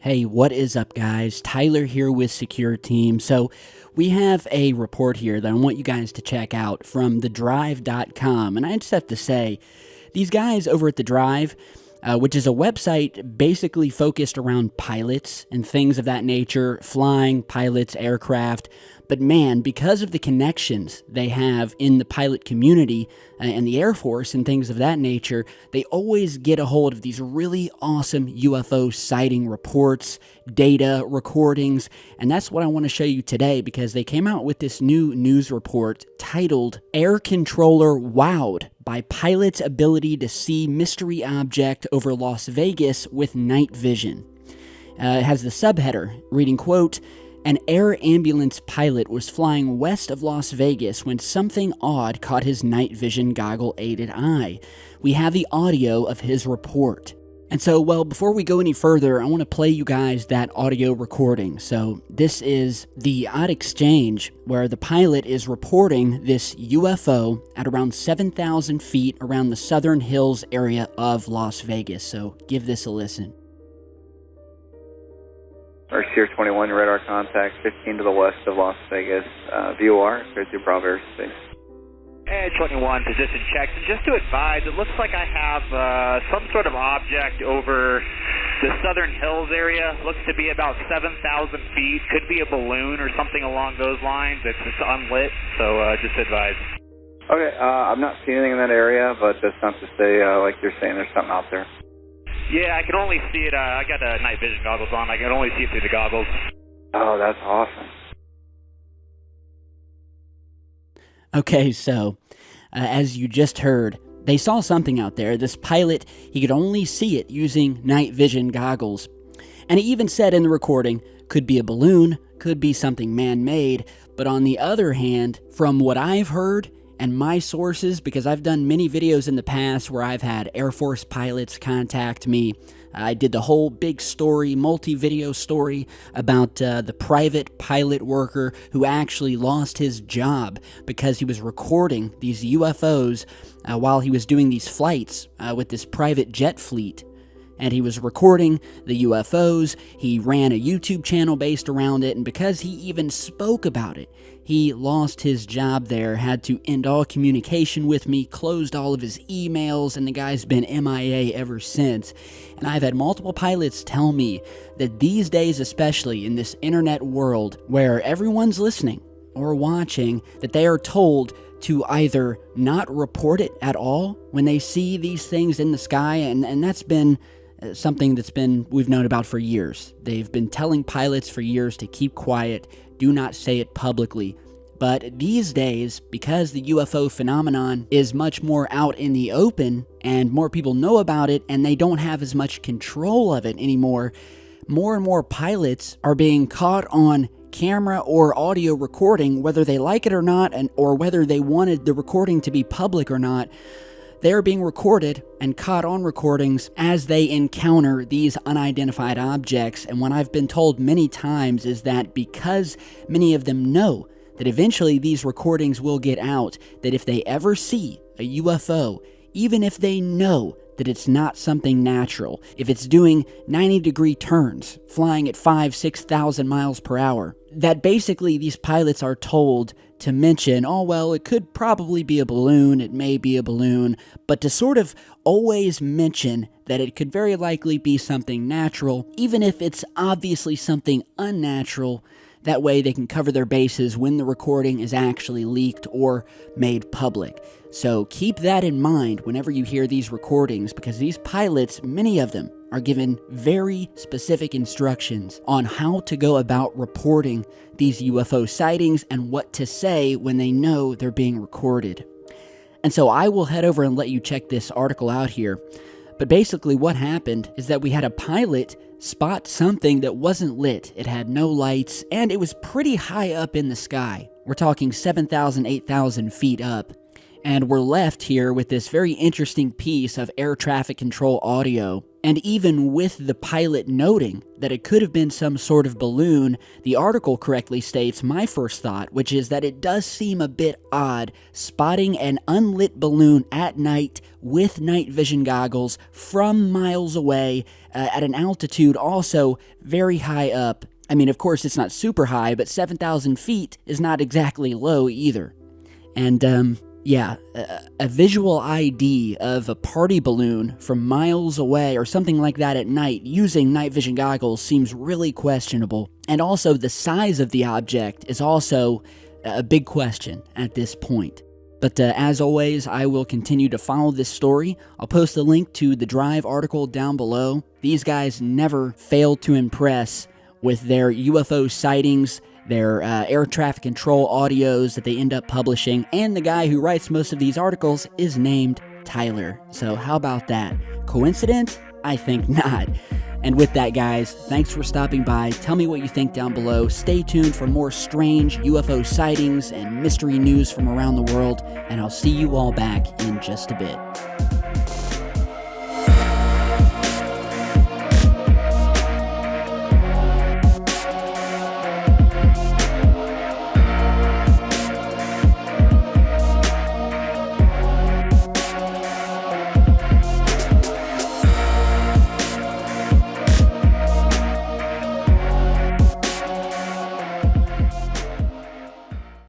Hey, what is up, guys? Tyler here with Secure Team. So we have a report here that I want you guys to check out from thedrive.com. And I just have to say, these guys over at The Drive, which is a website basically focused around pilots and things of that nature, flying, pilots, aircraft. But man, because of the connections they have in the pilot community and the Air Force and things of that nature, they always get a hold of these really awesome UFO sighting reports, data, recordings, and that's what I want to show you today because they came out with this new news report titled Air Controller Wowed by Pilot's Ability to See Mystery Object Over Las Vegas with Night Vision. It has the subheader reading, quote, "An air ambulance pilot was flying west of Las Vegas when something odd caught his night vision goggle-aided eye. We have the audio of his report." And so, well, before we go any further, I want to play you guys that audio recording. So this is the odd exchange where the pilot is reporting this UFO at around 7,000 feet around the Southern Hills area of Las Vegas. So give this a listen. Sierra 21, radar contact 15 to the west of Las Vegas, VOR, clear through Bravo Airspace. Hey, 21, position checked. And just to advise, it looks like I have some sort of object over the Southern Hills area. Looks to be about 7,000 feet. Could be a balloon or something along those lines. It's just unlit, so just advise. Okay, I'm not seeing anything in that area, but that's not to say, like you're saying, there's something out there. Yeah, I can only see it. I got the night vision goggles on. I can only see it through the goggles. Oh, that's awesome. Okay, so as you just heard, they saw something out there. This pilot, he could only see it using night vision goggles. And he even said in the recording, could be a balloon, could be something man-made. But on the other hand, from what I've heard, and my sources, because I've done many videos in the past where I've had Air Force pilots contact me. I did the whole big story, multi-video story about the private pilot worker who actually lost his job because he was recording these UFOs while he was doing these flights with this private jet fleet. And he was recording the UFOs, he ran a YouTube channel based around it, and because he even spoke about it, he lost his job there, had to end all communication with me, closed all of his emails, and the guy's been MIA ever since. And I've had multiple pilots tell me that these days, especially in this internet world where everyone's listening or watching, that they are told to either not report it at all when they see these things in the sky, and that's been something we've known about for years. They've been telling pilots for years to keep quiet, do not say it publicly. But these days, because the UFO phenomenon is much more out in the open and more people know about it and they don't have as much control of it anymore, more and more pilots are being caught on camera or audio recording, whether they like it or not, or whether they wanted the recording to be public or not. They're being recorded and caught on recordings as they encounter these unidentified objects. And what I've been told many times is that because many of them know that eventually these recordings will get out, that if they ever see a UFO, even if they know that it's not something natural, if it's doing 90-degree turns, flying at 6,000 miles per hour, that basically these pilots are told to mention, oh, well, it could probably be a balloon, it may be a balloon, but to sort of always mention that it could very likely be something natural, even if it's obviously something unnatural. That way they can cover their bases when the recording is actually leaked or made public. So keep that in mind whenever you hear these recordings, because these pilots, many of them, are given very specific instructions on how to go about reporting these UFO sightings and what to say when they know they're being recorded. And so I will head over and let you check this article out here. But basically what happened is that we had a pilot spot something that wasn't lit. It had no lights, and it was pretty high up in the sky. We're talking 7,000, 8,000 feet up. And we're left here with this very interesting piece of air traffic control audio. And even with the pilot noting that it could have been some sort of balloon, the article correctly states my first thought, which is that it does seem a bit odd spotting an unlit balloon at night with night vision goggles from miles away at an altitude also very high up. I mean, of course, it's not super high, but 7,000 feet is not exactly low either. And, yeah, a visual ID of a party balloon from miles away or something like that at night using night vision goggles seems really questionable. And also, the size of the object is also a big question at this point. But as always, I will continue to follow this story. I'll post a link to the Drive article down below. These guys never fail to impress with their UFO sightings, their air traffic control audios that they end up publishing, and the guy who writes most of these articles is named Tyler. So how about that? Coincidence? I think not. And with that, guys, thanks for stopping by. Tell me what you think down below. Stay tuned for more strange UFO sightings and mystery news from around the world, and I'll see you all back in just a bit.